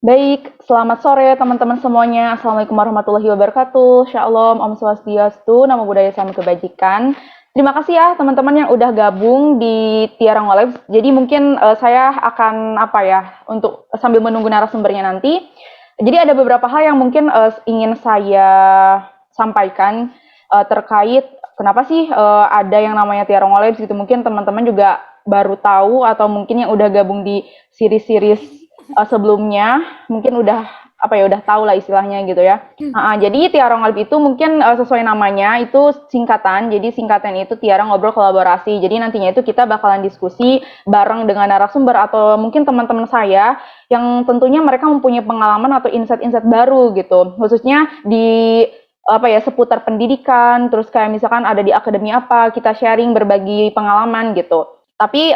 Baik, selamat sore teman-teman semuanya. Assalamualaikum warahmatullahi wabarakatuh. Shalom, Om Swastiastu, Namo Buddhaya, Salam Kebajikan. Terima kasih ya teman-teman yang udah gabung di Tiara Live. Jadi mungkin saya akan untuk sambil menunggu narasumbernya nanti. Jadi ada beberapa hal yang mungkin ingin saya sampaikan terkait kenapa sih ada yang namanya Tiara Live gitu. Mungkin teman-teman juga baru tahu atau mungkin yang udah gabung di series-series sebelumnya mungkin udah tahu lah istilahnya gitu ya. Jadi Tiara Ngobrol itu mungkin sesuai namanya itu singkatan. Jadi singkatan itu Tiara Ngobrol Kolaborasi. Jadi nantinya itu kita bakalan diskusi bareng dengan narasumber atau mungkin teman-teman saya yang tentunya mereka mempunyai pengalaman atau insight-insight baru gitu. Khususnya di seputar pendidikan, terus kayak misalkan ada di akademi apa, kita sharing berbagi pengalaman gitu. Tapi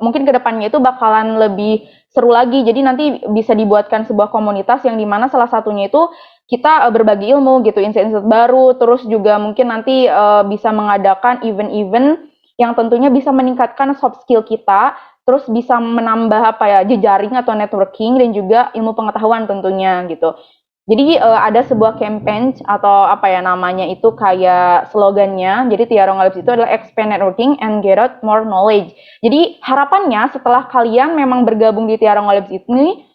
mungkin kedepannya itu bakalan lebih seru lagi. Jadi nanti bisa dibuatkan sebuah komunitas yang dimana salah satunya itu kita berbagi ilmu gitu, insight-insight baru. Terus juga mungkin nanti bisa mengadakan event-event yang tentunya bisa meningkatkan soft skill kita. Terus bisa menambah jejaring atau networking dan juga ilmu pengetahuan tentunya gitu. Jadi ada sebuah campaign atau namanya itu kayak slogannya. Jadi Tiara Labs itu adalah expand networking and get out more knowledge. Jadi harapannya setelah kalian memang bergabung di Tiara Labs ini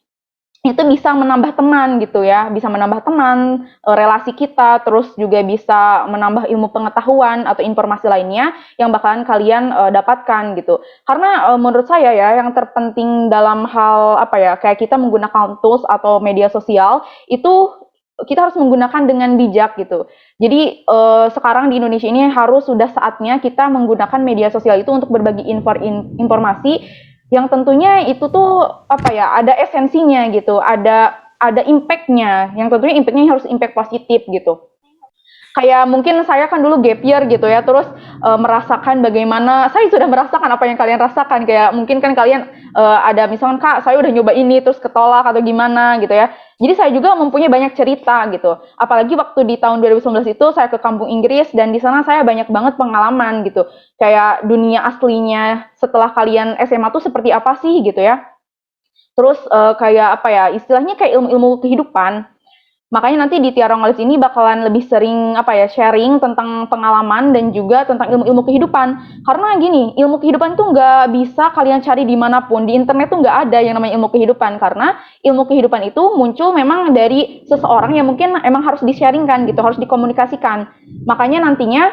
itu bisa menambah teman gitu ya, bisa menambah teman, relasi kita, terus juga bisa menambah ilmu pengetahuan atau informasi lainnya yang bakalan kalian dapatkan gitu. Karena menurut saya ya yang terpenting dalam hal kayak kita menggunakan tools atau media sosial itu kita harus menggunakan dengan bijak gitu. Jadi sekarang di Indonesia ini harus sudah saatnya kita menggunakan media sosial itu untuk berbagi informasi yang tentunya itu tuh ada esensinya gitu, ada impact-nya, yang tentunya impact-nya harus impact positif gitu. Kayak mungkin saya kan dulu gap year gitu ya, terus merasakan bagaimana saya sudah merasakan apa yang kalian rasakan, kayak mungkin kan kalian ada misalkan Kak saya udah nyoba ini terus ketolak atau gimana gitu ya. Jadi saya juga mempunyai banyak cerita gitu. Apalagi waktu di tahun 2019 itu saya ke kampung Inggris dan di sana saya banyak banget pengalaman gitu. Kayak dunia aslinya setelah kalian SMA tuh seperti apa sih gitu ya. Terus kayak istilahnya kayak ilmu-ilmu kehidupan. Makanya nanti di Tiara Knowledge ini bakalan lebih sering sharing tentang pengalaman dan juga tentang ilmu-ilmu kehidupan. Karena gini, ilmu kehidupan tuh nggak bisa kalian cari dimanapun. Di internet tuh nggak ada yang namanya ilmu kehidupan. Karena ilmu kehidupan itu muncul memang dari seseorang yang mungkin emang harus di-sharingkan gitu, harus dikomunikasikan. Makanya nantinya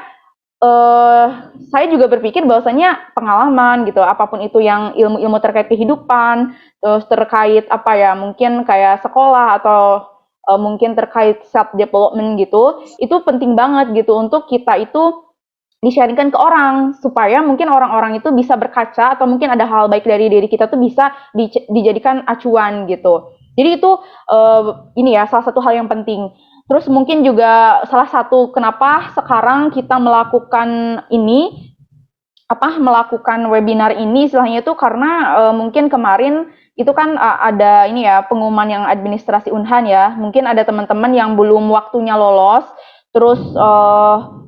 saya juga berpikir bahwasanya pengalaman gitu, apapun itu yang ilmu-ilmu terkait kehidupan, terus terkait mungkin kayak sekolah atau mungkin terkait self development gitu, itu penting banget gitu untuk kita itu di-sharingkan ke orang supaya mungkin orang-orang itu bisa berkaca atau mungkin ada hal baik dari diri kita tuh bisa dijadikan acuan gitu. Jadi itu ini ya salah satu hal yang penting. Terus mungkin juga salah satu kenapa sekarang kita melakukan ini melakukan webinar ini istilahnya itu karena mungkin kemarin itu kan ada ini ya pengumuman yang administrasi Unhan ya. Mungkin ada teman-teman yang belum waktunya lolos. Terus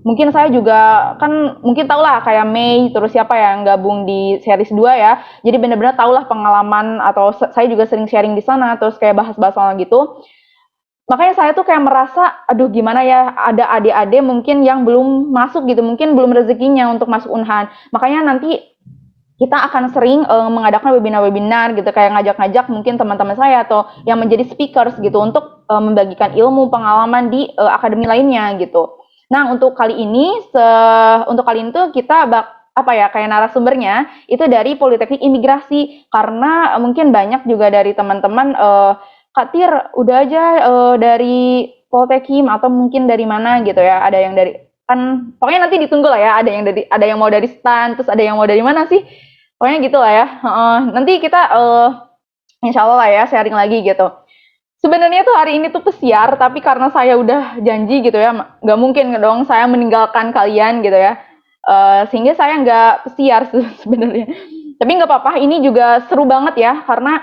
mungkin saya juga kan mungkin tau lah kayak Mei terus siapa yang gabung di series 2 ya. Jadi benar-benar tau lah pengalaman atau saya juga sering sharing di sana terus kayak bahas-bahas soal gitu. Makanya saya tuh kayak merasa, aduh gimana ya, ada adik-adik mungkin yang belum masuk gitu, mungkin belum rezekinya untuk masuk Unhan. Makanya nanti kita akan sering mengadakan webinar-webinar gitu, kayak ngajak-ngajak mungkin teman-teman saya atau yang menjadi speakers gitu untuk membagikan ilmu, pengalaman di akademi lainnya gitu. Nah untuk kali ini, tuh kita kayak narasumbernya itu dari Politeknik Imigrasi karena mungkin banyak juga dari teman-teman Kak Tir, udah aja dari Poltekim atau mungkin dari mana gitu ya. Ada yang dari kan pokoknya nanti ditunggu lah ya. Ada yang mau dari STAN, terus ada yang mau dari mana sih? Pokoknya gitu lah ya. Nanti kita insya Allah lah ya sharing lagi gitu. Sebenarnya tuh hari ini tuh pesiar, tapi karena saya udah janji gitu ya, nggak mungkin dong saya meninggalkan kalian gitu ya. Sehingga saya nggak pesiar sebenarnya. Tapi nggak apa-apa, ini juga seru banget ya, karena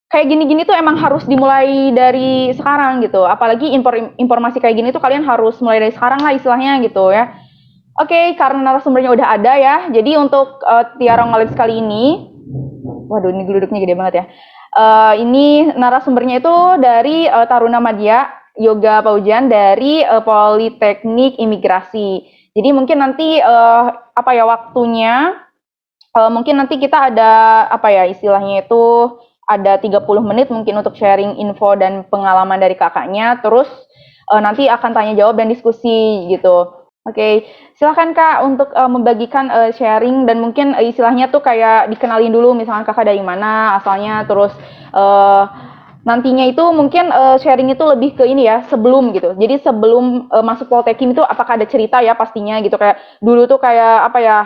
kayak gini-gini tuh emang harus dimulai dari sekarang gitu. Apalagi informasi kayak gini tuh kalian harus mulai dari sekarang lah istilahnya gitu ya. Oke, karena narasumbernya udah ada ya. Jadi untuk Tiara Knowledge kali ini, waduh ini geluduknya gede banget ya. Ini narasumbernya itu dari Taruna Madya Yoga Paujan dari Politeknik Imigrasi. Jadi mungkin nanti apa ya waktunya mungkin nanti kita ada apa ya istilahnya itu ada 30 menit mungkin untuk sharing info dan pengalaman dari kakaknya. Terus nanti akan tanya jawab dan diskusi gitu. Oke, silakan Kak untuk membagikan sharing dan mungkin istilahnya tuh kayak dikenalin dulu misalkan Kakak dari mana asalnya terus uh, nantinya itu mungkin sharing itu lebih ke ini ya sebelum gitu. Jadi sebelum masuk Poltekim itu apakah ada cerita ya pastinya gitu kayak dulu tuh kayak apa ya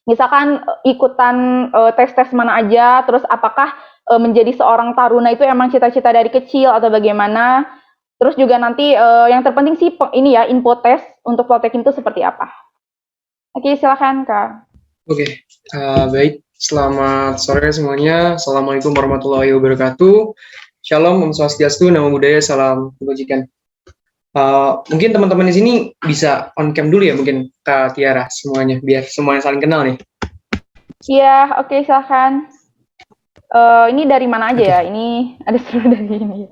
misalkan ikutan tes-tes mana aja, terus apakah menjadi seorang taruna itu emang cita-cita dari kecil atau bagaimana? Terus juga nanti yang terpenting sih ini ya info tes untuk Poltekim itu seperti apa? Oke, silakan Kak. Oke, baik. Selamat sore semuanya. Assalamualaikum warahmatullahi wabarakatuh. Shalom, Om Swastiastu, Namo Buddhaya, salam kebajikan. Mungkin teman-teman di sini bisa on cam dulu ya, mungkin Kak Tiara semuanya, biar semuanya saling kenal nih. Iya, oke silakan. Ini dari mana aja ya? Ini ada seru dari ini.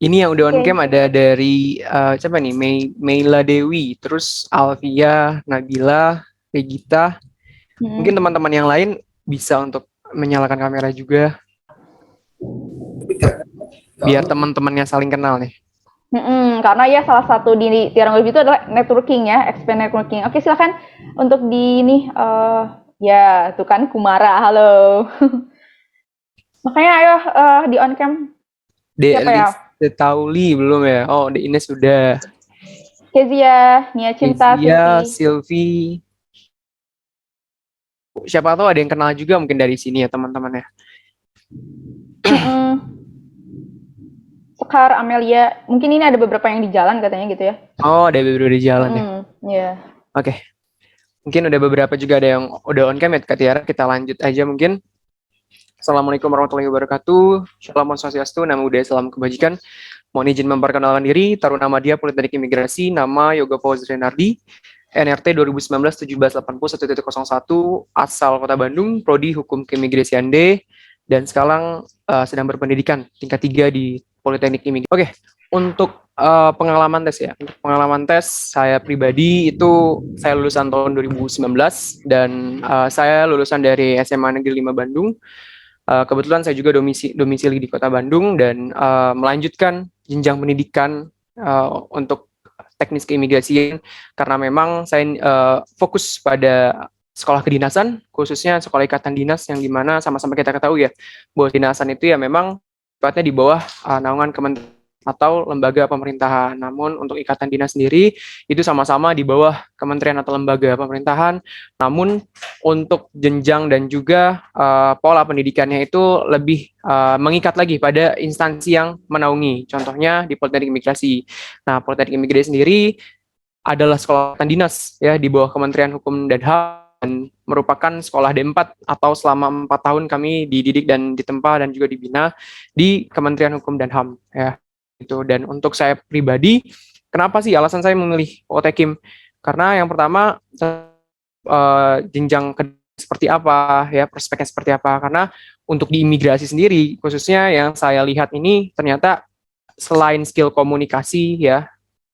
Ini yang udah on Oke. cam ada dari siapa nih? Meila Dewi, terus Alvia, Nabila, Regita. Mungkin teman-teman yang lain bisa untuk menyalakan kamera juga. Biar teman-temannya saling kenal nih. Karena ya salah satu di Tiara Web itu adalah networking ya, expand networking. Oke, silakan untuk di ini ya, tuh kan Kumara, halo. Makanya ayo di on cam. Siapa ya? Tauli belum ya? Oh, Ines sudah. Kezia, Nia Cinta, Kezia, Silvi. Silvi. Siapa tahu ada yang kenal juga mungkin dari sini ya teman-teman ya. Sekar, Amelia. Mungkin ini ada beberapa yang di jalan katanya gitu ya. Oh, ada beberapa di jalan ya. Yeah. Oke. Mungkin udah beberapa juga ada yang udah on cam ya Kak Tiara. Kita lanjut aja mungkin. Assalamualaikum warahmatullahi wabarakatuh. Shalom Swastiastu, Namo Buddhaya, salam kebajikan. Mohon izin memperkenalkan diri, Taruna Madya Politeknik Imigrasi, nama Yoga Fauzi Renardi, NRT 2019-1780-1.01, asal Kota Bandung, Prodi Hukum Keimigrasian D, dan sekarang sedang berpendidikan tingkat 3 di Politeknik Imigrasi. Oke, untuk pengalaman tes ya. Untuk pengalaman tes, saya pribadi itu saya lulusan tahun 2019, dan saya lulusan dari SMA Negeri 5 Bandung. Kebetulan saya juga domisili di Kota Bandung dan melanjutkan jenjang pendidikan untuk teknis keimigrasian karena memang saya fokus pada sekolah kedinasan, khususnya sekolah ikatan dinas yang dimana sama-sama kita ketahui ya bahwa kedinasan itu ya memang sifatnya di bawah naungan Kementerian atau lembaga pemerintahan. Namun untuk ikatan dinas sendiri itu sama-sama di bawah kementerian atau lembaga pemerintahan. Namun untuk jenjang dan juga pola pendidikannya itu lebih mengikat lagi pada instansi yang menaungi. Contohnya di Politeknik Imigrasi. Nah, Politeknik Imigrasi sendiri adalah sekolah dinas ya di bawah Kementerian Hukum dan HAM dan merupakan sekolah D4 atau selama 4 tahun kami dididik dan ditempa dan juga dibina di Kementerian Hukum dan HAM ya. Itu. Dan untuk saya pribadi, kenapa sih alasan saya memilih Poltekim? Karena yang pertama jenjang seperti apa ya, prospeknya seperti apa. Karena untuk di imigrasi sendiri khususnya yang saya lihat ini ternyata selain skill komunikasi ya,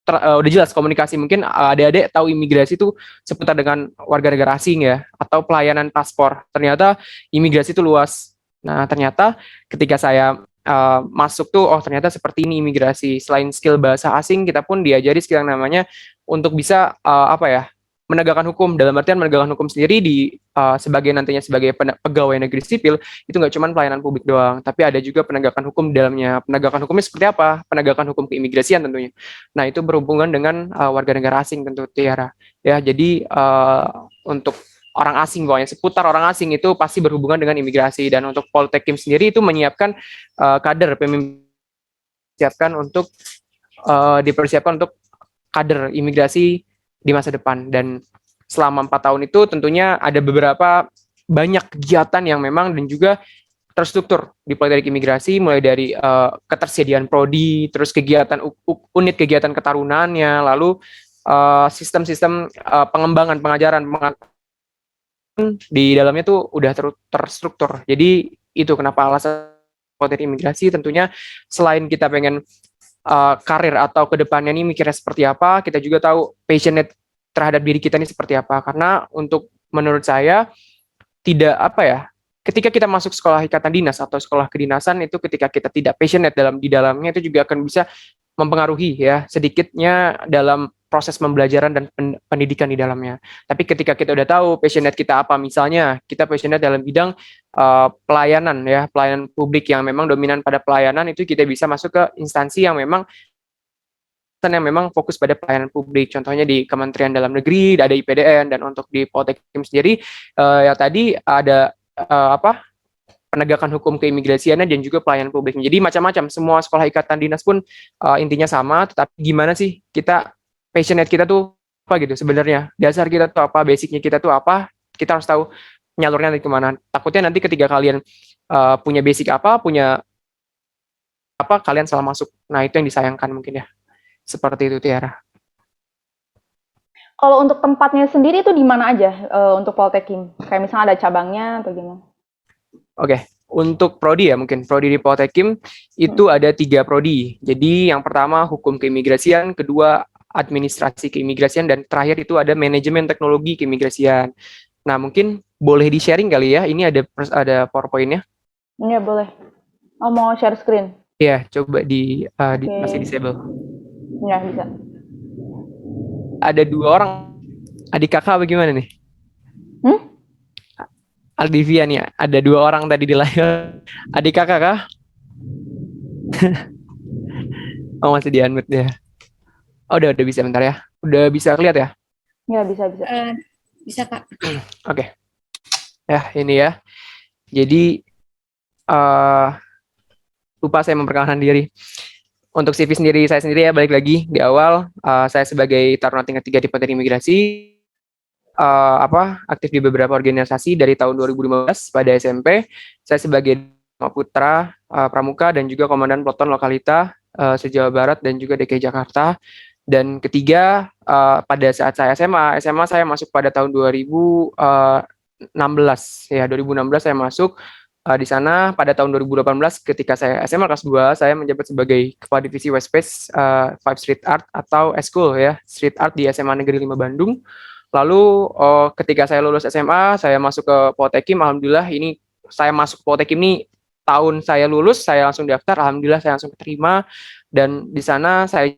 udah jelas komunikasi, mungkin adik-adik tahu imigrasi itu seputar dengan warga negara asing ya, atau pelayanan paspor. Ternyata imigrasi itu luas. Nah, ternyata ketika saya masuk tuh, oh ternyata seperti ini imigrasi. Selain skill bahasa asing, kita pun diajari skill yang namanya untuk bisa apa ya, menegakkan hukum. Dalam artian menegakkan hukum sendiri di sebagai nantinya sebagai pegawai negeri sipil itu nggak cuma pelayanan publik doang, tapi ada juga penegakan hukum di dalamnya. Penegakan hukumnya seperti apa? Penegakan hukum keimigrasian tentunya. Nah, itu berhubungan dengan warga negara asing tentu Tiara. Ya, jadi untuk orang asing, pokoknya seputar orang asing itu pasti berhubungan dengan imigrasi. Dan untuk Poltekim sendiri itu menyiapkan kader pemimpin, siapkan untuk dipersiapkan untuk kader imigrasi di masa depan. Dan selama 4 tahun itu tentunya ada beberapa banyak kegiatan yang memang dan juga terstruktur di Politeknik Imigrasi, mulai dari ketersediaan prodi, terus kegiatan unit kegiatan ketarunaannya, lalu sistem-sistem pengembangan pengajaran di dalamnya tuh udah terstruktur. Jadi itu kenapa alasan Politeknik Imigrasi. Tentunya selain kita pengen karir atau kedepannya nih mikirnya seperti apa, kita juga tahu passionate terhadap diri kita ini seperti apa. Karena untuk menurut saya tidak apa ya, ketika kita masuk sekolah ikatan dinas atau sekolah kedinasan itu ketika kita tidak passionate di dalamnya itu juga akan bisa mempengaruhi ya sedikitnya dalam proses pembelajaran dan pendidikan di dalamnya. Tapi ketika kita udah tahu passionate kita apa, misalnya kita passionate dalam bidang pelayanan ya, pelayanan publik yang memang dominan pada pelayanan, itu kita bisa masuk ke instansi yang memang fokus pada pelayanan publik. Contohnya di Kementerian Dalam Negeri, ada IPDN, dan untuk di Poltekkim sendiri ya tadi ada penegakan hukum keimigrasiannya dan juga pelayanan publik. Jadi macam-macam, semua sekolah ikatan dinas pun intinya sama, tetapi gimana sih kita passionate kita tuh apa gitu sebenarnya, dasar kita tuh apa, basicnya kita tuh apa, kita harus tahu nyalurnya dari kemana. Takutnya nanti ketika kalian punya basic apa, punya apa, kalian salah masuk. Nah itu yang disayangkan mungkin ya. Seperti itu Tiara. Kalau untuk tempatnya sendiri itu di mana aja untuk Poltekkim? Kayak misalnya ada cabangnya atau gimana? Oke, untuk prodi ya, mungkin prodi di Poltekkim itu ada 3 prodi. Jadi yang pertama hukum keimigrasian, kedua administrasi keimigrasian, dan terakhir itu ada manajemen teknologi keimigrasian. Nah mungkin boleh di sharing kali ya, ini ada PowerPoint-nya. Iya boleh. Oh mau share screen? Iya, coba masih disable. Ya bisa. Ada 2 orang, adik kakak bagaimana nih? Aldivia nih, ada 2 orang tadi di layar. Adik kakak kah? Oh masih di unmute ya. Oh udah bisa, bentar ya. Udah bisa lihat ya? Ya bisa. Bisa Kak. Oke. Ya ini ya. Jadi lupa saya memperkenalkan diri. Untuk CV saya sendiri ya, balik lagi di awal, saya sebagai taruna tingkat 3 di Politeknik Imigrasi, aktif di beberapa organisasi dari tahun 2015 pada SMP. Saya sebagai Putra Pramuka dan juga Komandan Peleton Lokalita se-Jawa Barat dan juga DKI Jakarta. Dan ketiga, pada saat saya SMA saya masuk pada tahun 2016 ya, 2016 saya masuk di sana. Pada tahun 2018 ketika saya SMA kelas 2, saya menjabat sebagai Kepala Divisi Wespace 5 Street Art atau Eskul ya, Street Art di SMA Negeri 5 Bandung. Lalu ketika saya lulus SMA, saya masuk ke Poltekkim. Alhamdulillah ini saya masuk Poltekkim ini tahun saya lulus, saya langsung daftar. Alhamdulillah saya langsung keterima, dan di sana saya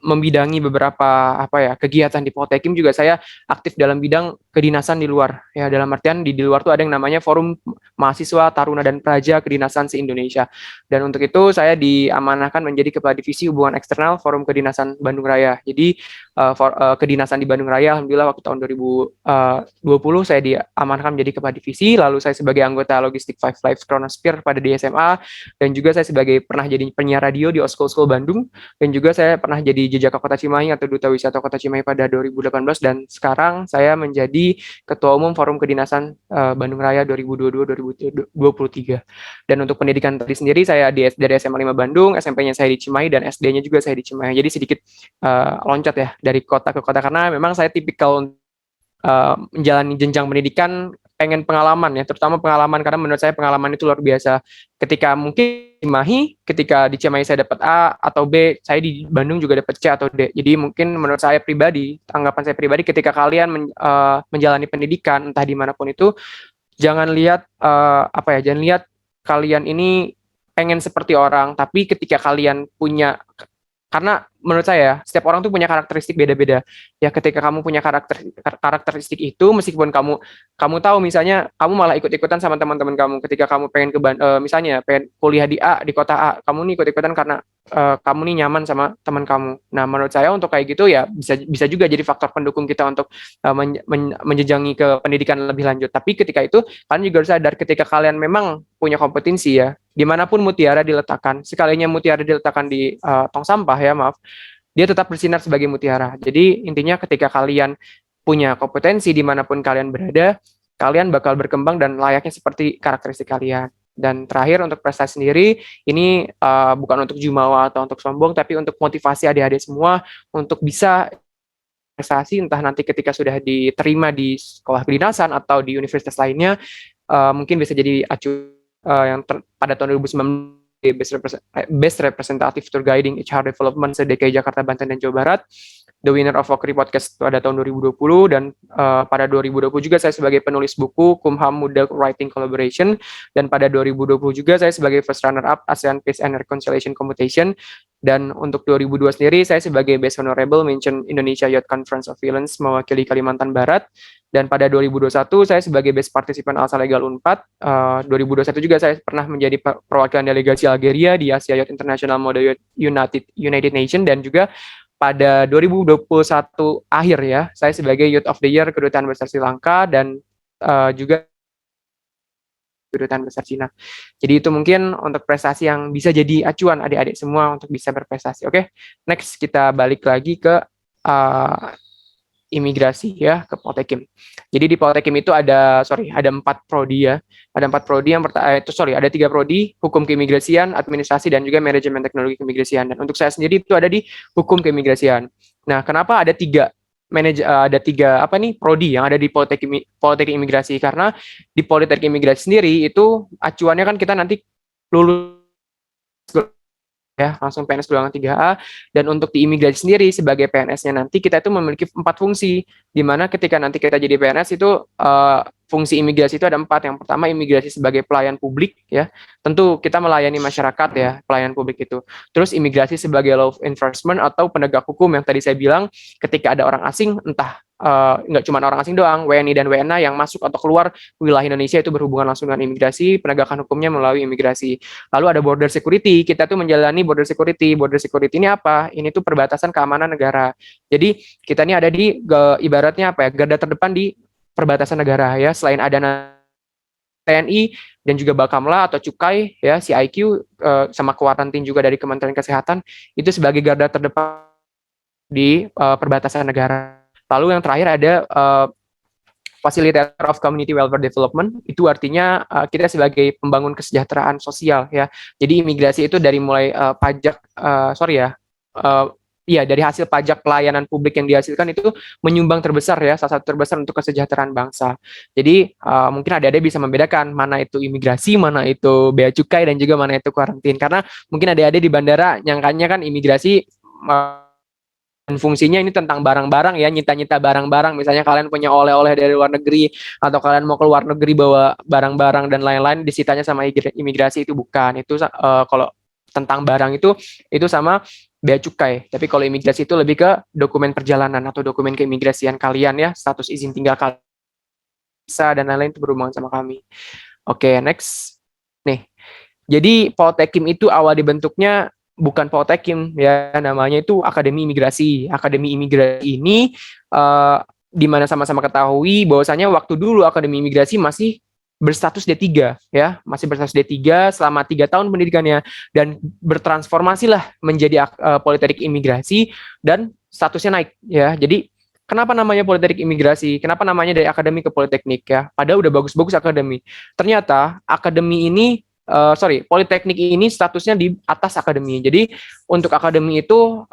membidangi beberapa kegiatan di Poltekkim. Juga saya aktif dalam bidang kedinasan di luar ya, dalam artian di luar tuh ada yang namanya Forum Mahasiswa Taruna dan Praja Kedinasan se-Indonesia, dan untuk itu saya diamanahkan menjadi Kepala Divisi Hubungan Eksternal Forum Kedinasan Bandung Raya. Jadi kedinasan di Bandung Raya, alhamdulillah waktu tahun 2020 saya diamanahkan menjadi Kepala Divisi. Lalu saya sebagai anggota Logistik Five Lives Chronosphere pada di SMA, dan juga saya pernah jadi penyiar radio di Oskul Bandung, dan juga saya pernah jadi Jejaka Kota Cimahi atau Duta Wisata Kota Cimahi pada 2018, dan sekarang saya menjadi Ketua Umum Forum Kedinasan Bandung Raya 2022-2023. Dan untuk pendidikan tadi sendiri, saya dari SMA 5 Bandung, SMP-nya saya di Cimahi, dan SD-nya juga saya di Cimahi. Jadi sedikit loncat ya dari kota ke kota, karena memang saya tipikal menjalani jenjang pendidikan pengen pengalaman ya, terutama pengalaman, karena menurut saya pengalaman itu luar biasa. Ketika mungkin ketika di Cimahi saya dapat A atau B, saya di Bandung juga dapat C atau D. Jadi mungkin menurut saya pribadi, anggapan saya pribadi, ketika kalian menjalani pendidikan entah dimanapun itu, jangan lihat jangan lihat kalian ini pengen seperti orang, tapi ketika kalian punya, karena menurut saya setiap orang tuh punya karakteristik beda-beda ya. Ketika kamu punya karakteristik itu, meskipun kamu tahu misalnya kamu malah ikut-ikutan sama teman-teman kamu, ketika kamu pengen misalnya pengen kuliah di kota A, kamu nih ikut-ikutan karena kamu nih nyaman sama teman kamu. Nah menurut saya untuk kayak gitu ya bisa juga jadi faktor pendukung kita untuk menjejangi ke pendidikan lebih lanjut. Tapi ketika itu kalian juga harus sadar, ketika kalian memang punya kompetensi ya, dimanapun mutiara diletakkan, sekalinya mutiara diletakkan di tong sampah ya, maaf, dia tetap bersinar sebagai mutiara. Jadi intinya ketika kalian punya kompetensi dimanapun kalian berada, kalian bakal berkembang dan layaknya seperti karakteristik kalian. Dan terakhir untuk prestasi sendiri, ini bukan untuk jumawa atau untuk sombong, tapi untuk motivasi adik-adik semua untuk bisa prestasi, entah nanti ketika sudah diterima di sekolah kedinasan atau di universitas lainnya, mungkin bisa jadi acu pada tahun 2019 Best Representative Tour Guiding HR Development se-DKI Jakarta, Banten, dan Jawa Barat. The winner of Valkyrie Podcast pada tahun 2020, dan pada 2020 juga saya sebagai penulis buku Kumham Muda Writing Collaboration, dan pada 2020 juga saya sebagai first runner-up ASEAN Peace and Reconciliation Competition, dan untuk 2002 sendiri saya sebagai Best Honorable Mention Indonesia Youth Conference of Violence mewakili Kalimantan Barat, dan pada 2021 saya sebagai Best Participant Alsa Legal Unpad. 2021 juga saya pernah menjadi perwakilan delegasi Algeria di Asia Youth International Model United Nations, dan juga pada 2021 akhir ya, saya sebagai Youth of the Year Kedutaan Besar Sri Lanka, dan juga Kedutaan Besar Cina. Jadi itu mungkin untuk prestasi yang bisa jadi acuan adik-adik semua untuk bisa berprestasi. Oke, next kita balik lagi ke imigrasi ya, ke Poltekim. Jadi di Poltekim itu ada 4 prodi ya. Ada 4 prodi, ada 3 prodi: Hukum Keimigrasian, Administrasi, dan juga Manajemen Teknologi Keimigrasian. Dan untuk saya sendiri itu ada di Hukum Keimigrasian. Nah, kenapa ada 3 prodi yang ada di Politeknik Imigrasi? Karena di Politeknik Imigrasi sendiri itu acuannya kan kita nanti lulus ya, langsung PNS golongan 3A. Dan untuk di imigrasi sendiri sebagai PNS-nya nanti kita itu memiliki 4 fungsi, di mana ketika nanti kita jadi PNS itu fungsi imigrasi itu ada 4. Yang pertama, imigrasi sebagai pelayan publik ya, tentu kita melayani masyarakat ya, pelayan publik itu. Terus imigrasi sebagai law enforcement atau penegak hukum, yang tadi saya bilang ketika ada orang asing, entah nggak cuma orang asing doang, WNI dan WNA yang masuk atau keluar wilayah Indonesia itu berhubungan langsung dengan imigrasi, penegakan hukumnya melalui imigrasi. Lalu ada border security, kita tuh menjalani border security. Border security ini apa? Ini tuh perbatasan keamanan negara. Jadi kita ini ada di ibaratnya apa ya, garda terdepan di perbatasan negara ya. Selain ada TNI dan juga Bakamla atau Cukai ya, CIQ sama Kuarantin juga dari Kementerian Kesehatan, itu sebagai garda terdepan di perbatasan negara. Lalu yang terakhir ada Facilitator of Community Welfare Development, itu artinya kita sebagai pembangun kesejahteraan sosial ya. Jadi imigrasi itu dari mulai dari hasil pajak pelayanan publik yang dihasilkan itu menyumbang terbesar ya, salah satu terbesar untuk kesejahteraan bangsa. Jadi mungkin adik-adik bisa membedakan mana itu imigrasi, mana itu bea cukai, dan juga mana itu kuarantin. Karena mungkin adik-adik di bandara nyangkanya kan imigrasi dan fungsinya ini tentang barang-barang ya, nyita-nyita barang-barang. Misalnya kalian punya oleh-oleh dari luar negeri, atau kalian mau ke luar negeri bawa barang-barang dan lain-lain, disitanya sama imigrasi. Itu bukan. Itu kalau tentang barang itu sama bea cukai. Tapi kalau imigrasi itu lebih ke dokumen perjalanan atau dokumen keimigrasian kalian ya, status izin tinggal kalian, visa dan lain-lain, itu berhubungan sama kami. Oke, next. Nih. Jadi Poltekim itu awal dibentuknya bukan Poltekim ya, namanya itu Akademi Imigrasi. Akademi Imigrasi ini di mana sama-sama ketahui bahwasanya waktu dulu Akademi Imigrasi masih berstatus D3 ya, masih berstatus D3 selama 3 tahun pendidikannya, dan bertransformasilah menjadi Politeknik Imigrasi dan statusnya naik ya. Jadi kenapa namanya Politeknik Imigrasi? Kenapa namanya dari akademi ke politeknik ya? Padahal udah bagus-bagus akademi. Ternyata akademi ini Politeknik ini statusnya di atas akademi. Jadi untuk akademi itu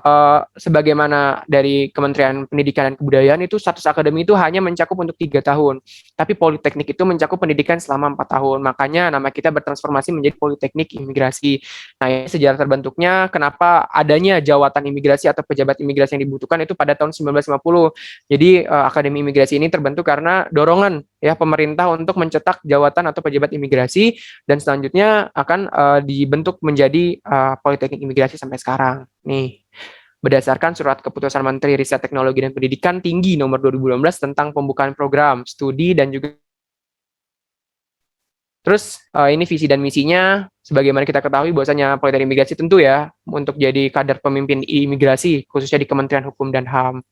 sebagaimana dari Kementerian Pendidikan dan Kebudayaan itu status akademi itu hanya mencakup untuk 3 tahun. Tapi Politeknik itu mencakup pendidikan selama 4 tahun. Makanya nama kita bertransformasi menjadi Politeknik Imigrasi. Nah, ini sejarah terbentuknya kenapa adanya jawatan imigrasi atau pejabat imigrasi yang dibutuhkan itu pada tahun 1950. Jadi Akademi Imigrasi ini terbentuk karena dorongan ya pemerintah untuk mencetak jawatan atau pejabat imigrasi, dan selanjutnya akan dibentuk menjadi Politeknik Imigrasi sampai sekarang. Nih, berdasarkan surat keputusan Menteri Riset Teknologi dan Pendidikan Tinggi nomor 2012 tentang pembukaan program studi dan juga terus ini visi dan misinya, sebagaimana kita ketahui bahwasanya Politeknik Imigrasi tentu ya untuk jadi kader pemimpin imigrasi khususnya di Kementerian Hukum dan HAM.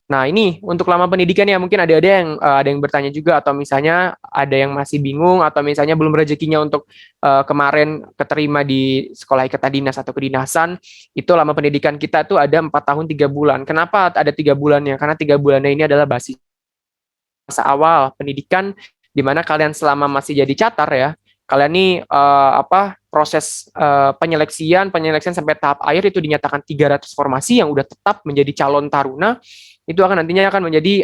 Nah, ini untuk lama pendidikan ya, mungkin ada yang bertanya juga, atau misalnya ada yang masih bingung, atau misalnya belum rezekinya untuk kemarin keterima di sekolah ikatan dinas atau kedinasan. Itu lama pendidikan kita tuh ada 4 tahun 3 bulan. Kenapa ada 3 bulannya? Karena 3 bulannya ini adalah basis masa awal pendidikan, di mana kalian selama masih jadi catar ya, kalian nih proses penyeleksian sampai tahap akhir itu dinyatakan 300 formasi yang udah tetap menjadi calon taruna, itu akan nantinya akan menjadi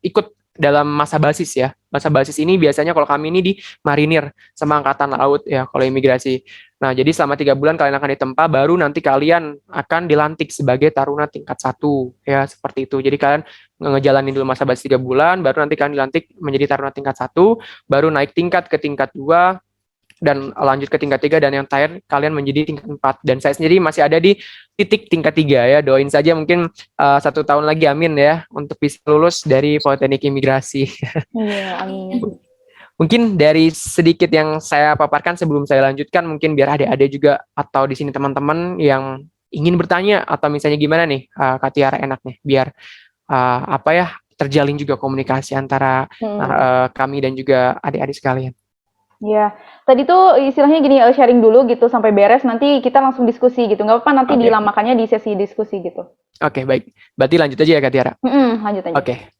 ikut dalam masa basis ya. Masa basis ini biasanya kalau kami ini di marinir sama angkatan laut ya kalau imigrasi. Nah, jadi selama 3 bulan kalian akan ditempa, baru nanti kalian akan dilantik sebagai taruna tingkat 1 ya seperti itu. Jadi kalian ngejalanin dulu masa basis 3 bulan, baru nanti kalian dilantik menjadi taruna tingkat 1, baru naik tingkat ke tingkat 2, dan lanjut ke tingkat 3, dan yang terakhir kalian menjadi tingkat 4. Dan saya sendiri masih ada di titik tingkat 3 ya. Doain saja mungkin 1 tahun lagi, amin ya, untuk bisa lulus dari Politeknik Imigrasi. Iya, amin. Mungkin dari sedikit yang saya paparkan sebelum saya lanjutkan, mungkin biar adik-adik juga atau di sini teman-teman yang ingin bertanya atau misalnya gimana nih Kak Tiara enaknya biar apa ya, terjalin juga komunikasi antara kami dan juga adik-adik sekalian. Ya, tadi tuh istilahnya gini, sharing dulu gitu sampai beres, nanti kita langsung diskusi gitu. Nggak apa-apa nanti dilamakannya di sesi diskusi gitu. Oke, baik. Berarti lanjut aja ya Kak Tiara. Lanjut aja. Oke.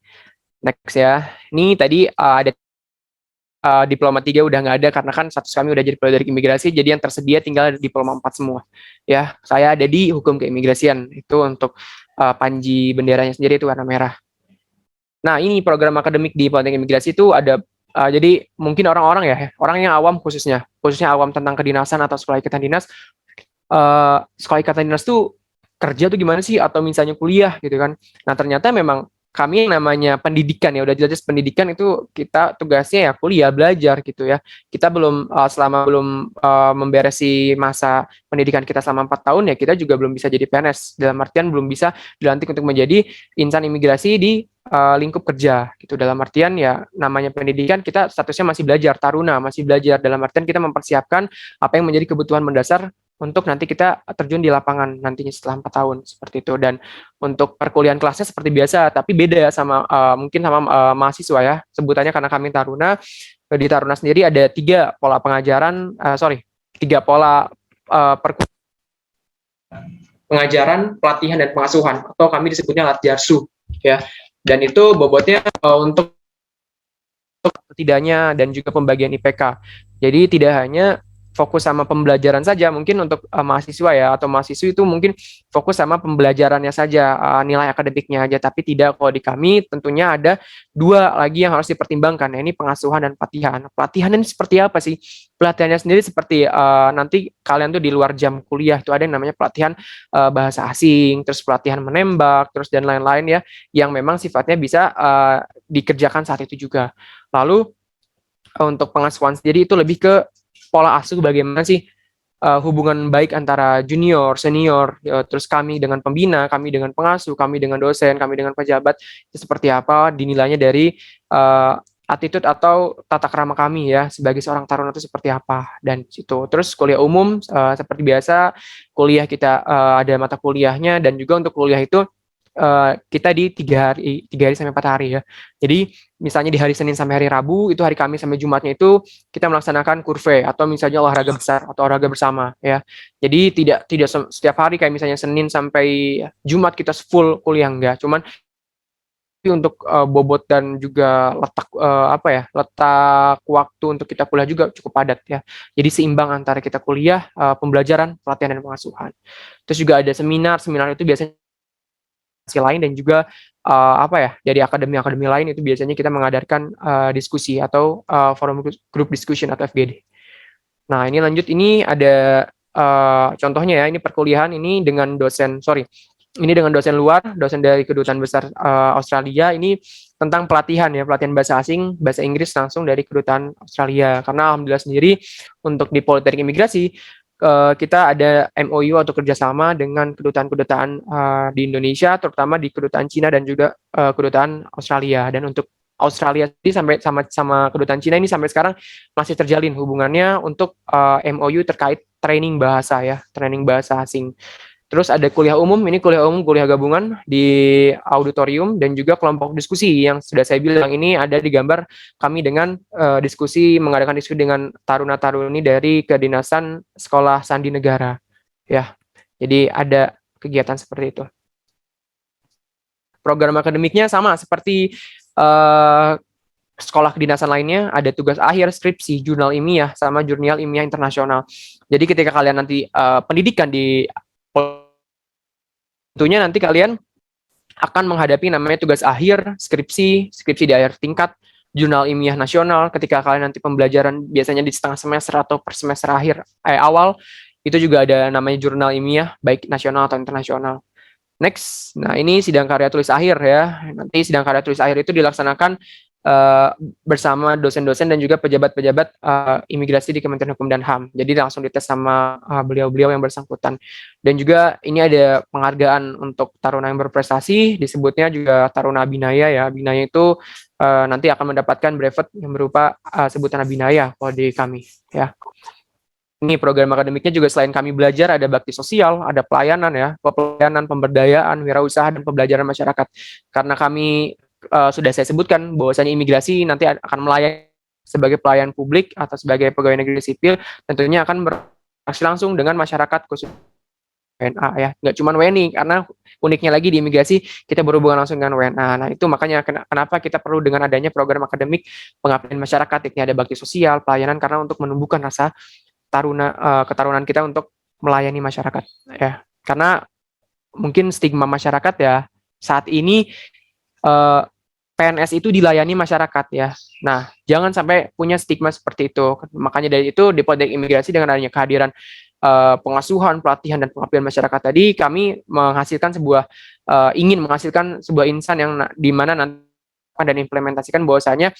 Next ya. Ini tadi ada diploma 3 udah nggak ada karena kan status kami udah jadi pegawai dari imigrasi, jadi yang tersedia tinggal diploma 4 semua. Ya, saya ada di hukum keimigrasian. Itu untuk panji benderanya sendiri itu warna merah. Nah, ini program akademik di Politeknik Imigrasi itu ada jadi mungkin orang-orang ya, orang yang awam khususnya awam tentang kedinasan atau sekolah ikatan dinas. Sekolah ikatan dinas tuh kerja tuh gimana sih, atau misalnya kuliah gitu kan. Nah, ternyata memang kami yang namanya pendidikan ya, udah jelas pendidikan itu kita tugasnya ya kuliah, belajar gitu ya. Kita belum selama belum memberesi masa pendidikan kita selama 4 tahun ya, kita juga belum bisa jadi PNS, dalam artian belum bisa dilantik untuk menjadi insan imigrasi di lingkup kerja gitu. Dalam artian ya namanya pendidikan, kita statusnya masih belajar, taruna, masih belajar, dalam artian kita mempersiapkan apa yang menjadi kebutuhan mendasar untuk nanti kita terjun di lapangan nantinya setelah 4 tahun seperti itu. Dan untuk perkuliahan kelasnya seperti biasa, tapi beda sama mungkin sama mahasiswa ya sebutannya, karena kami taruna. Di taruna sendiri ada 3 pola pengajaran, 3 pola pengajaran, pelatihan, dan pengasuhan, atau kami disebutnya Latjarsu ya. Dan itu bobotnya untuk tidaknya dan juga pembagian IPK. Jadi tidak hanya fokus sama pembelajaran saja, mungkin untuk mahasiswa ya atau mahasiswi itu mungkin fokus sama pembelajarannya saja, nilai akademiknya aja, tapi tidak. Kalau di kami tentunya ada 2 lagi yang harus dipertimbangkan, ya, ini pengasuhan dan pelatihan. Pelatihan ini seperti apa sih? Pelatihannya sendiri seperti nanti kalian tuh di luar jam kuliah itu ada yang namanya pelatihan bahasa asing, terus pelatihan menembak, terus dan lain-lain ya, yang memang sifatnya bisa dikerjakan saat itu juga. Lalu untuk pengasuhan sendiri itu lebih ke pola asuh, bagaimana sih hubungan baik antara junior, senior, terus kami dengan pembina, kami dengan pengasuh, kami dengan dosen, kami dengan pejabat, itu seperti apa, dinilainya dari attitude atau tata krama kami ya sebagai seorang taruna itu seperti apa. Dan itu terus kuliah umum seperti biasa, kuliah kita ada mata kuliahnya, dan juga untuk kuliah itu kita di 3 hari sampai 4 hari ya. Jadi misalnya di hari Senin sampai hari Rabu, itu hari Kamis sampai Jumatnya itu kita melaksanakan kurve atau misalnya olahraga besar atau olahraga bersama ya. Jadi tidak setiap hari kayak misalnya Senin sampai Jumat kita full kuliah, enggak. Cuman untuk bobot dan juga letak waktu untuk kita kuliah juga cukup padat ya. Jadi seimbang antara kita kuliah, pembelajaran, pelatihan, dan pengasuhan. Terus juga ada seminar itu biasanya lain, dan juga dari akademi lain itu biasanya kita mengadakan diskusi atau forum group discussion atau FGD. Nah, ini lanjut, ini ada contohnya ya, ini perkuliahan ini dengan dosen luar, dosen dari Kedutaan Besar Australia, ini tentang pelatihan bahasa asing, bahasa Inggris langsung dari Kedutaan Australia. Karena alhamdulillah sendiri untuk di Politeknik Imigrasi kita ada MOU atau kerjasama dengan kedutaan-kedutaan di Indonesia, terutama di Kedutaan Cina dan juga Kedutaan Australia. Dan untuk Australia ini sampai sama Kedutaan Cina ini sampai sekarang masih terjalin hubungannya untuk MOU terkait training bahasa asing. Terus ada kuliah umum kuliah gabungan di auditorium, dan juga kelompok diskusi yang sudah saya bilang ini ada di gambar kami dengan mengadakan diskusi dengan taruna-taruni dari Kedinasan Sekolah Sandi Negara ya. Jadi ada kegiatan seperti itu. Program akademiknya sama seperti sekolah kedinasan lainnya, ada tugas akhir, skripsi, jurnal ilmiah, sama jurnal ilmiah internasional. Jadi ketika kalian nanti pendidikan di tentunya nanti kalian akan menghadapi namanya tugas akhir, skripsi di akhir tingkat, jurnal ilmiah nasional. Ketika kalian nanti pembelajaran biasanya di setengah semester atau per semester akhir awal, itu juga ada namanya jurnal ilmiah baik nasional atau internasional. Next, nah ini sidang karya tulis akhir ya. Nanti sidang karya tulis akhir itu dilaksanakan bersama dosen-dosen dan juga pejabat-pejabat imigrasi di Kementerian Hukum dan HAM. Jadi langsung dites sama beliau-beliau yang bersangkutan. Dan juga ini ada penghargaan untuk taruna yang berprestasi, disebutnya juga taruna Abinaya ya. Abinaya itu nanti akan mendapatkan brevet yang berupa sebutan Abinaya kalau di kami ya. Ini program akademiknya juga selain kami belajar ada bakti sosial, ada pelayanan ya, pelayanan, pemberdayaan, wirausaha dan pembelajaran masyarakat. Karena kami sudah saya sebutkan bahwasanya imigrasi nanti akan melayani sebagai pelayan publik atau sebagai pegawai negeri sipil, tentunya akan berinteraksi langsung dengan masyarakat khusus WNA ya, nggak cuma WNI, karena uniknya lagi di imigrasi kita berhubungan langsung dengan WNA. Nah itu makanya kenapa kita perlu dengan adanya program akademik pengabdian masyarakat, ini ada bakti sosial, pelayanan, karena untuk menumbuhkan rasa ketarunan kita untuk melayani masyarakat ya, karena mungkin stigma masyarakat ya saat ini PNS itu dilayani masyarakat ya. Nah jangan sampai punya stigma seperti itu, makanya dari itu di Politeknik Imigrasi dengan adanya kehadiran pengasuhan, pelatihan dan pengabdian masyarakat tadi, kami ingin menghasilkan sebuah insan yang di mana nanti dan implementasikan bahwasanya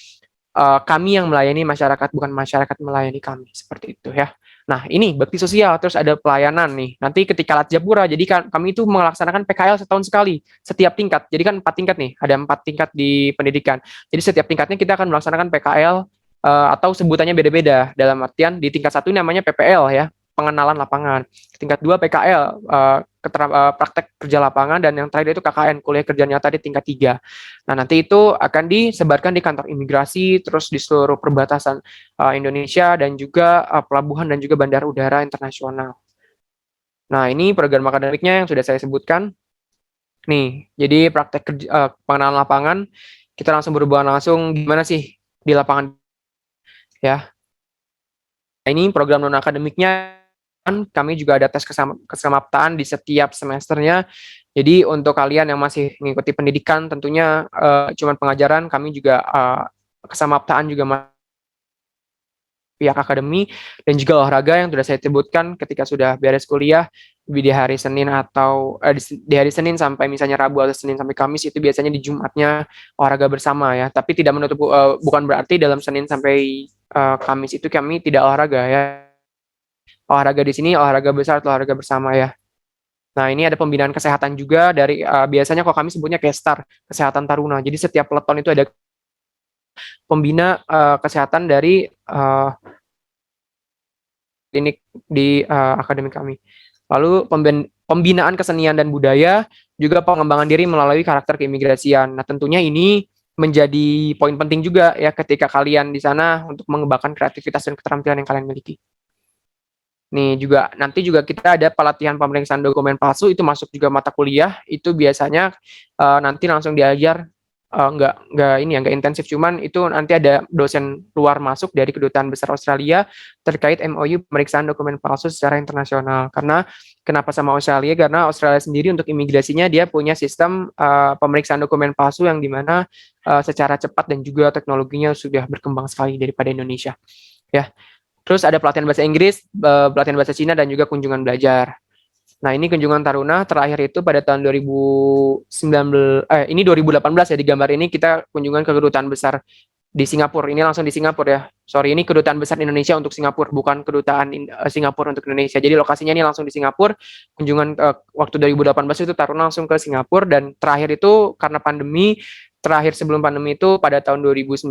kami yang melayani masyarakat, bukan masyarakat melayani kami, seperti itu ya. Nah ini bakti sosial, terus ada pelayanan nih. Nanti ketika Latjapura, jadi kami itu melaksanakan PKL setahun sekali, setiap tingkat. Jadi kan 4 tingkat nih, ada 4 tingkat di pendidikan. Jadi setiap tingkatnya kita akan melaksanakan PKL atau sebutannya beda-beda. Dalam artian di tingkat 1 namanya PPL ya, pengenalan lapangan. Tingkat 2 PKL, praktek kerja lapangan, dan yang terakhir itu KKN, kuliah kerja nyata di tingkat 3. Nah, nanti itu akan disebarkan di kantor imigrasi, terus di seluruh perbatasan Indonesia, dan juga pelabuhan dan juga bandara udara internasional. Nah, ini program akademiknya yang sudah saya sebutkan. Nih, jadi praktek kerja, pengenalan lapangan, kita langsung berhubungan langsung gimana sih di lapangan ya. Nah, ini program non akademiknya, kami juga ada tes kesamaptaan di setiap semesternya. Jadi untuk kalian yang masih mengikuti pendidikan, tentunya cuman pengajaran, kami juga kesamaptaan juga pihak akademi, dan juga olahraga yang sudah saya sebutkan ketika sudah beres kuliah di hari Senin atau di hari Senin sampai misalnya Rabu atau Senin sampai Kamis, itu biasanya di Jumatnya olahraga bersama ya. Tapi tidak menutup bukan berarti dalam Senin sampai Kamis itu kami tidak olahraga ya. Olahraga di sini olahraga besar atau olahraga bersama ya. Nah, ini ada pembinaan kesehatan juga dari biasanya kalau kami sebutnya Kestar, kesehatan taruna. Jadi setiap peleton itu ada pembina kesehatan dari klinik di akademi kami. Lalu pembinaan kesenian dan budaya, juga pengembangan diri melalui karakter keimigrasian. Nah, tentunya ini menjadi poin penting juga ya ketika kalian di sana untuk mengembangkan kreativitas dan keterampilan yang kalian miliki. Nih juga nanti juga kita ada pelatihan pemeriksaan dokumen palsu, itu masuk juga mata kuliah, itu biasanya nanti langsung diajar, nggak intensif, cuman itu nanti ada dosen luar masuk dari Kedutaan Besar Australia terkait MOU pemeriksaan dokumen palsu secara internasional. Karena kenapa sama Australia? Karena Australia sendiri untuk imigrasinya dia punya sistem pemeriksaan dokumen palsu yang dimana secara cepat dan juga teknologinya sudah berkembang sekali daripada Indonesia. Ya. Terus ada pelatihan bahasa Inggris, pelatihan bahasa Cina, dan juga kunjungan belajar. Nah, ini kunjungan taruna terakhir itu pada tahun 2019, ini 2018 ya, di gambar ini kita kunjungan ke Kedutaan Besar di Singapura. Ini langsung di Singapura ya. Sorry, ini Kedutaan Besar Indonesia untuk Singapura, bukan Kedutaan Singapura untuk Indonesia. Jadi lokasinya ini langsung di Singapura. Kunjungan waktu 2018 itu taruna langsung ke Singapura, dan terakhir itu karena pandemi, terakhir sebelum pandemi itu pada tahun 2019,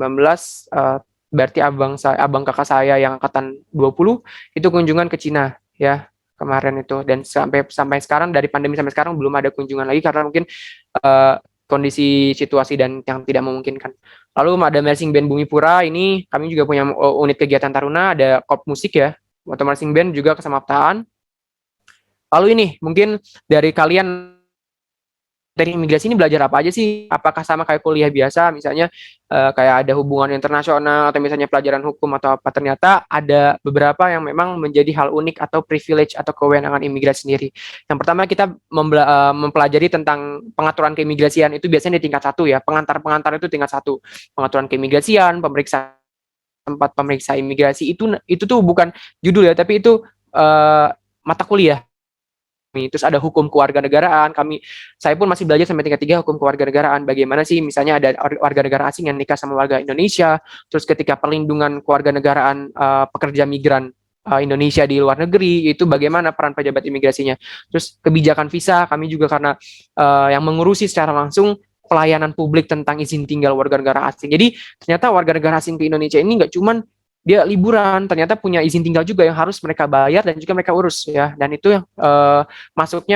berarti abang kakak saya yang angkatan 20 itu kunjungan ke Cina ya kemarin itu, dan sampai sekarang, dari pandemi sampai sekarang belum ada kunjungan lagi karena mungkin kondisi situasi dan yang tidak memungkinkan. Lalu ada marching band Bumipura, ini kami juga punya unit kegiatan taruna, ada korps musik ya atau marching band, juga kesamaptaan. Lalu ini mungkin dari kalian dari imigrasi ini belajar apa aja sih? Apakah sama kayak kuliah biasa, misalnya kayak ada hubungan internasional atau misalnya pelajaran hukum atau apa? Ternyata ada beberapa yang memang menjadi hal unik atau privilege atau kewenangan imigrasi sendiri. Yang pertama kita mempelajari tentang pengaturan keimigrasian itu biasanya di tingkat 1 ya. Pengantar-pengantar itu tingkat 1. Pengaturan keimigrasian, pemeriksaan tempat pemeriksa imigrasi itu tuh bukan judul ya, tapi itu mata kuliah. Terus ada hukum kewarganegaraan. Saya pun masih belajar sampai tingkat 3 hukum kewarganegaraan. Bagaimana sih misalnya ada warga negara asing yang nikah sama warga Indonesia, terus ketika perlindungan kewarganegaraan pekerja migran Indonesia di luar negeri, itu bagaimana peran pejabat imigrasinya. Terus kebijakan visa, kami juga karena yang mengurusi secara langsung pelayanan publik tentang izin tinggal warga negara asing. Jadi ternyata warga negara asing ke Indonesia ini nggak cuman dia liburan, ternyata punya izin tinggal juga yang harus mereka bayar dan juga mereka urus ya. Dan itu yang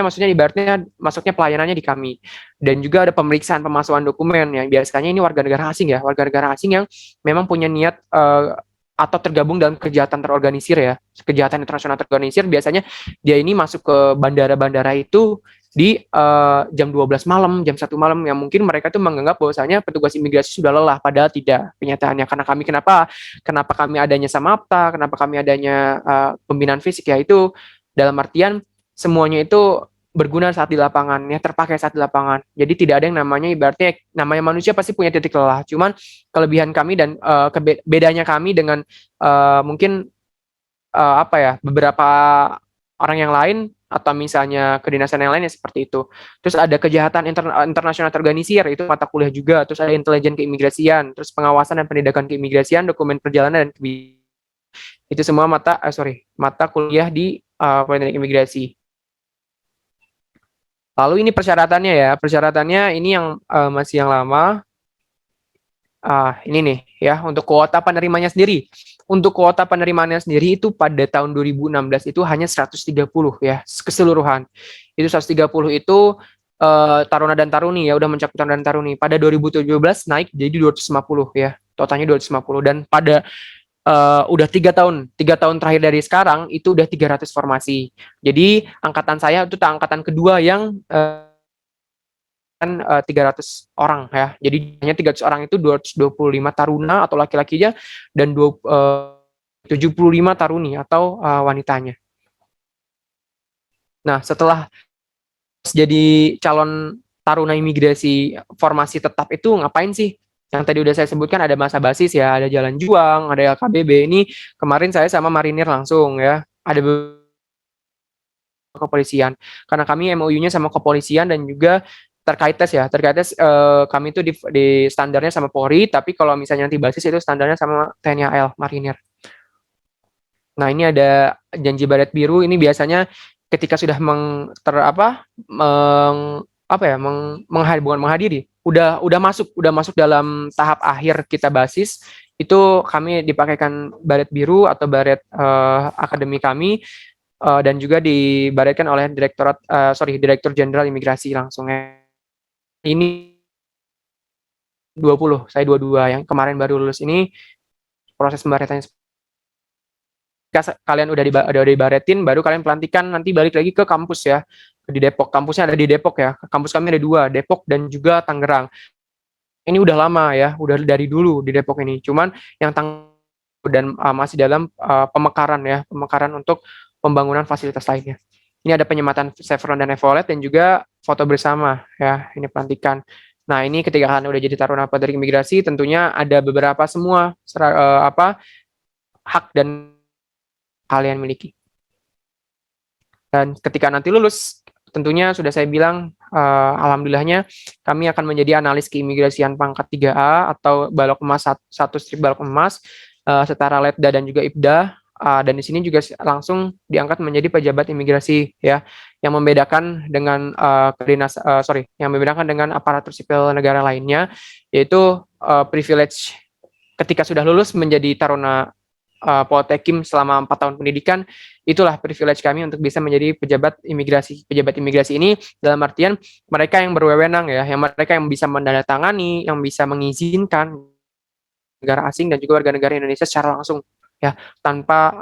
maksudnya ibaratnya masuknya pelayanannya di kami. Dan juga ada pemeriksaan pemalsuan dokumen yang biasanya ini warga negara asing ya, warga negara asing yang memang punya niat atau tergabung dalam kejahatan terorganisir ya, kejahatan internasional terorganisir. Biasanya dia ini masuk ke bandara-bandara itu di jam 12 malam, jam 1 malam, yang mungkin mereka tuh menganggap bahwasanya petugas imigrasi sudah lelah, padahal tidak. Kenyataannya karena kenapa kami adanya Samapta, kenapa kami adanya pembinaan fisik ya, itu dalam artian semuanya itu berguna saat di lapangan ya, terpakai saat di lapangan. Jadi tidak ada yang namanya, ibaratnya namanya manusia pasti punya titik lelah. Cuman kelebihan kami dan bedanya kami dengan mungkin apa ya, beberapa orang yang lain atau misalnya kedinasan yang lain ya seperti itu. Terus ada kejahatan internasional terorganisir, itu mata kuliah juga. Terus ada intelijen keimigrasian, terus pengawasan dan penindakan keimigrasian, dokumen perjalanan dan itu semua mata kuliah di Politeknik Imigrasi. Lalu ini persyaratannya ya, persyaratannya ini yang masih yang lama. Ini nih ya, untuk kuota penerimanya sendiri. Untuk kuota penerimaannya sendiri itu pada tahun 2016 itu hanya 130 ya, keseluruhan. Itu 130 itu Taruna dan Taruni ya, udah mencakup Taruna dan Taruni. Pada 2017 naik jadi 250 ya, totalnya 250. Dan pada udah 3 tahun terakhir dari sekarang itu udah 300 formasi. Jadi angkatan saya itu angkatan kedua yang 300 orang ya. Jadi hanya 300 orang itu 225 taruna atau laki-lakinya dan 75 taruni atau wanitanya. Nah, setelah jadi calon taruna imigrasi formasi tetap itu ngapain sih? Yang tadi udah saya sebutkan, ada masa basis ya, ada jalan juang, ada LKBB. Ini kemarin saya sama marinir langsung ya. Ada kepolisian. Karena kami MOU-nya sama kepolisian dan juga terkait tes ya. Terkait tes kami itu di standarnya sama Polri, tapi kalau misalnya nanti basis itu standarnya sama TNI AL Marinir. Nah, ini ada janji baret biru, ini biasanya ketika sudah menghadiri, udah masuk dalam tahap akhir kita basis, itu kami dipakaikan baret biru atau baret akademi kami, dan juga dibaretkan oleh Direktur Jenderal Imigrasi langsung. Ini 20, saya 22 yang kemarin baru lulus ini, proses pembaretannya. Kalian udah dibaretin, baru kalian pelantikan, nanti balik lagi ke kampus ya, di Depok. Kampusnya ada di Depok ya, kampus kami ada 2, Depok dan juga Tangerang. Ini udah lama ya, udah dari dulu di Depok ini. Cuman yang dan masih dalam pemekaran untuk pembangunan fasilitas lainnya. Ini ada penyematan chevron dan evolet dan juga foto bersama ya, ini pelantikan. Nah, ini ketika kalian udah jadi taruna Politeknik Imigrasi, tentunya ada beberapa semua hak dan kalian miliki. Dan ketika nanti lulus, tentunya sudah saya bilang, alhamdulillahnya kami akan menjadi analis keimigrasian pangkat 3A atau balok emas 1 strip balok emas, setara Letda dan juga Ibda. Dan di sini juga langsung diangkat menjadi pejabat imigrasi ya, yang membedakan dengan yang membedakan dengan aparatur sipil negara lainnya, yaitu privilege ketika sudah lulus menjadi taruna Poltekim selama 4 tahun pendidikan. Itulah privilege kami untuk bisa menjadi pejabat imigrasi. Pejabat imigrasi ini dalam artian mereka yang berwenang ya, mereka yang bisa menandatangani, yang bisa mengizinkan negara asing dan juga warga negara Indonesia secara langsung ya, tanpa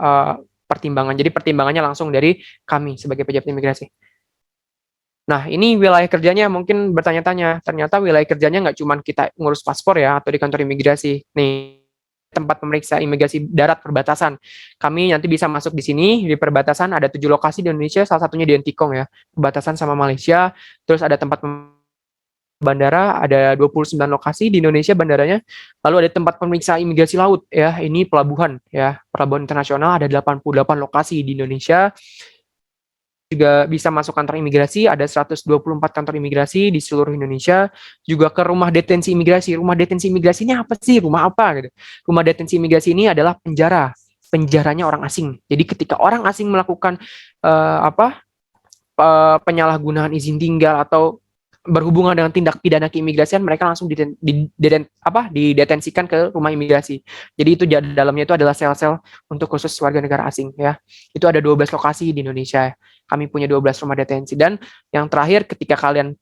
pertimbangan. Jadi pertimbangannya langsung dari kami sebagai pejabat imigrasi. Nah, ini wilayah kerjanya mungkin bertanya-tanya. Ternyata wilayah kerjanya nggak cuma kita ngurus paspor ya, atau di kantor imigrasi. Nih, tempat pemeriksa imigrasi darat perbatasan. Kami nanti bisa masuk di sini, di perbatasan ada 7 lokasi di Indonesia, salah satunya di Entikong ya, perbatasan sama Malaysia. Terus ada tempat bandara, ada 29 lokasi di Indonesia bandaranya. Lalu ada tempat pemeriksa imigrasi laut ya, ini pelabuhan ya, pelabuhan internasional ada 88 lokasi di Indonesia. Juga bisa masuk kantor imigrasi, ada 124 kantor imigrasi di seluruh Indonesia, juga ke rumah detensi imigrasi. Rumah detensi imigrasi ini apa sih? Rumah apa gitu? Rumah detensi imigrasi ini adalah penjara, penjaranya orang asing. Jadi ketika orang asing melakukan penyalahgunaan izin tinggal atau berhubungan dengan tindak pidana keimigrasian, mereka langsung didetensikan ke rumah imigrasi. Jadi itu dalamnya itu adalah sel-sel untuk khusus warga negara asing ya. Itu ada 12 lokasi di Indonesia. Kami punya 12 rumah detensi. Dan yang terakhir ketika kalian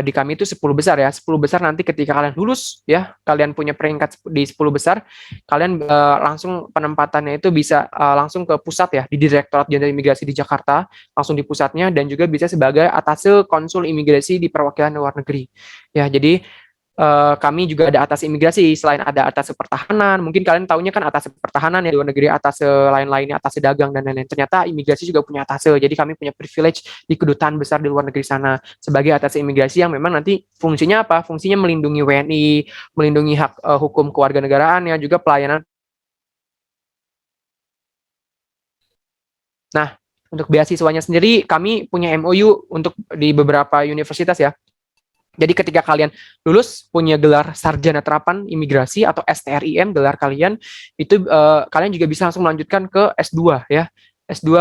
di kami itu 10 besar ya. 10 besar nanti ketika kalian lulus ya, kalian punya peringkat di 10 besar, kalian langsung penempatannya itu bisa langsung ke pusat ya, di Direktorat Jenderal Imigrasi di Jakarta, langsung di pusatnya, dan juga bisa sebagai atase konsul imigrasi di perwakilan luar negeri. Ya, jadi kami juga ada atase imigrasi, selain ada atase pertahanan, mungkin kalian taunya kan atase pertahanan ya, di luar negeri atase lain-lainnya, atase dagang dan lain-lain. Ternyata imigrasi juga punya atase, jadi kami punya privilege di kedutaan besar di luar negeri sana sebagai atase imigrasi yang memang nanti fungsinya apa? Fungsinya melindungi WNI, melindungi hak hukum kewarganegaraan ya, juga pelayanan. Nah, untuk beasiswanya sendiri kami punya MOU untuk di beberapa universitas ya. Jadi ketika kalian lulus punya gelar sarjana terapan imigrasi atau STRIM gelar kalian, itu kalian juga bisa langsung melanjutkan ke S2 ya. S2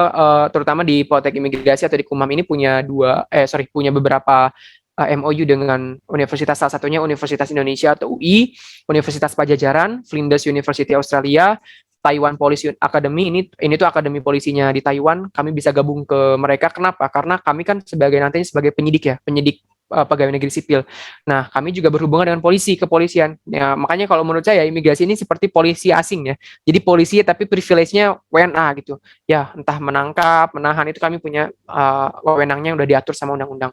terutama di Politeknik Imigrasi atau di Kumham ini punya beberapa MOU dengan universitas, salah satunya Universitas Indonesia atau UI, Universitas Pajajaran, Flinders University Australia, Taiwan Police Academy, ini tuh akademi polisinya di Taiwan. Kami bisa gabung ke mereka. Kenapa? Karena kami kan nantinya sebagai penyidik ya, penyidik pegawai negeri sipil. Nah, kami juga berhubungan dengan kepolisian. Ya, makanya kalau menurut saya imigrasi ini seperti polisi asing ya. Jadi polisi tapi privilege-nya WNA gitu. Ya, entah menangkap, menahan, itu kami punya wewenangnya yang udah diatur sama undang-undang.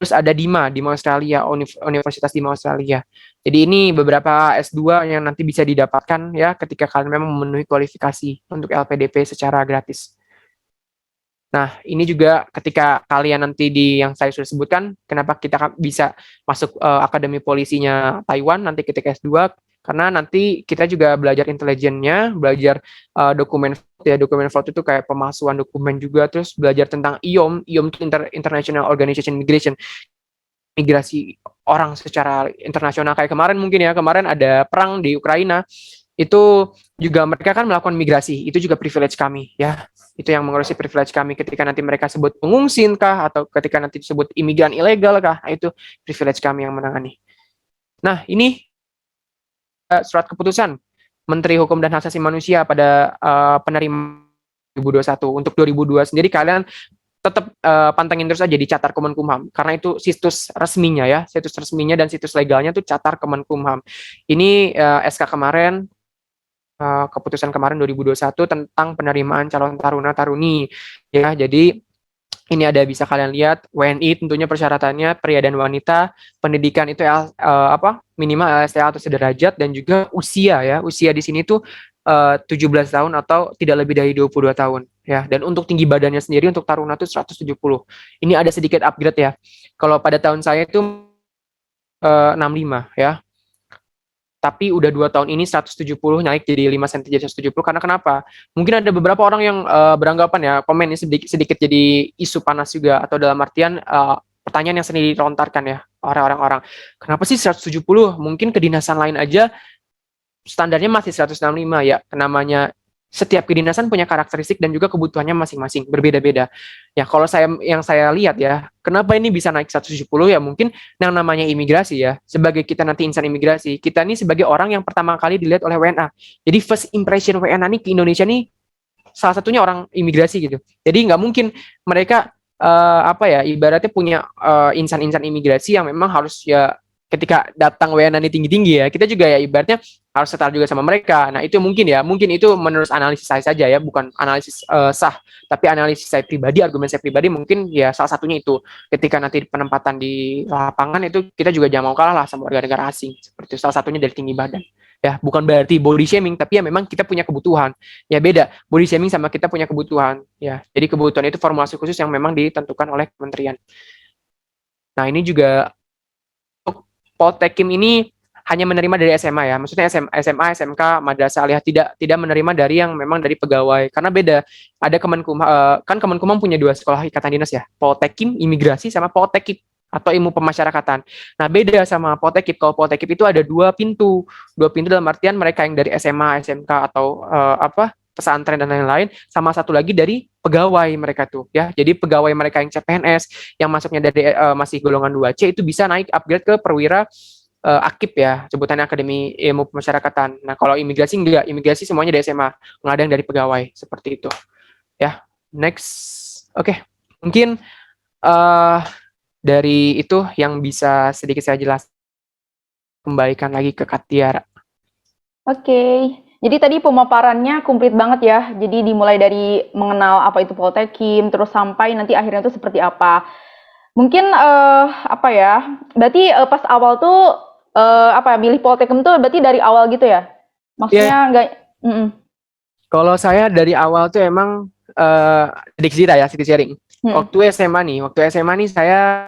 Terus ada Dima Australia, Universitas Dima Australia. Jadi ini beberapa S2 yang nanti bisa didapatkan ya ketika kalian memang memenuhi kualifikasi untuk LPDP secara gratis. Nah, ini juga ketika kalian nanti yang saya sudah sebutkan, kenapa kita bisa masuk Akademi Polisinya Taiwan nanti ketika S2, karena nanti kita juga belajar intelijennya, belajar dokumen fraud itu kayak pemalsuan dokumen juga, terus belajar tentang IOM itu International Organization Migration, migrasi orang secara internasional. Kayak kemarin ada perang di Ukraina, itu juga mereka kan melakukan migrasi, itu juga privilege kami ya. Itu yang mengurusi privilege kami ketika nanti mereka sebut pengungsi kah, atau ketika nanti disebut imigran ilegal kah, itu privilege kami yang menangani. Nah, ini surat keputusan Menteri Hukum dan Hak Asasi Manusia pada penerima 2021. Untuk 2002 sendiri kalian tetap pantengin terus aja di Catar Kemenkumham, karena itu situs resminya ya, situs resminya dan situs legalnya tuh Catar Kemenkumham. Ini SK kemarin, keputusan kemarin 2021 tentang penerimaan calon taruna-taruni ya. Jadi ini ada bisa kalian lihat WNI tentunya persyaratannya pria dan wanita, pendidikan itu minimal LSTA atau sederajat, dan juga usia ya. Usia di sini tuh 17 tahun atau tidak lebih dari 22 tahun ya. Dan untuk tinggi badannya sendiri untuk taruna tuh 170. Ini ada sedikit upgrade ya. Kalau pada tahun saya itu 65 ya. Tapi udah 2 tahun ini 170 naik jadi 5 cm jadi 170. Karena kenapa? Mungkin ada beberapa orang yang beranggapan ya, komen ini sedikit jadi isu panas juga, atau dalam artian pertanyaan yang sering dilontarkan ya orang-orang. Kenapa sih 170? Mungkin kedinasan lain aja standarnya masih 165 ya. Namanya setiap kedinasan punya karakteristik dan juga kebutuhannya masing-masing, berbeda-beda. Ya, kalau yang saya lihat ya, kenapa ini bisa naik 170 ya, mungkin yang namanya imigrasi ya, sebagai kita nanti insan imigrasi, kita ini sebagai orang yang pertama kali dilihat oleh WNA. Jadi first impression WNA nih ke Indonesia nih salah satunya orang imigrasi gitu. Jadi nggak mungkin mereka ibaratnya punya insan-insan imigrasi yang memang harus ya ketika datang WNA ini tinggi-tinggi ya, kita juga ya ibaratnya harus setara juga sama mereka. Nah itu mungkin itu menurut analisis saya saja ya, bukan analisis sah, tapi analisis saya pribadi, argumen saya pribadi mungkin ya salah satunya itu. Ketika nanti penempatan di lapangan itu kita juga jangan mau kalah lah sama warga negara asing. Seperti itu, salah satunya dari tinggi badan. Ya, bukan berarti body shaming, tapi ya memang kita punya kebutuhan. Ya beda, body shaming sama kita punya kebutuhan. Ya, jadi kebutuhan itu formulasi khusus yang memang ditentukan oleh kementerian. Nah ini juga Poltekim ini hanya menerima dari SMA ya, maksudnya SMA, SMK, Madrasah Aliyah tidak menerima dari yang memang dari pegawai, karena beda. Ada kan Kemenkumham punya 2 sekolah ikatan dinas ya, Poltekim Imigrasi sama Poltekip atau Ilmu Pemasyarakatan. Nah beda sama Poltekip. Kalau Poltekip itu ada 2 pintu dalam artian mereka yang dari SMA, SMK atau pesantren dan lain-lain, sama satu lagi dari pegawai mereka tuh ya. Jadi pegawai mereka yang CPNS yang masuknya dari masih golongan 2C itu bisa naik upgrade ke perwira akip ya, sebutannya Akademi Ilmu Pemasyarakatan. Nah, kalau imigrasi enggak, imigrasi semuanya dari SMA, nggak ada yang dari pegawai, seperti itu. Ya, next. Oke, mungkin dari itu yang bisa sedikit saya jelas, kembalikan lagi ke Katiara. Oke. Jadi tadi pemaparannya komplit banget ya. Jadi dimulai dari mengenal apa itu Poltekim, terus sampai nanti akhirnya itu seperti apa. Mungkin apa ya? Berarti pas awal tuh milih Poltekim tuh berarti dari awal gitu ya? Maksudnya Iya, nggak? Mm-mm. kalau saya dari awal tuh emang sedikit cerita ya, sedikit sharing. Mm-mm. Waktu SMA nih saya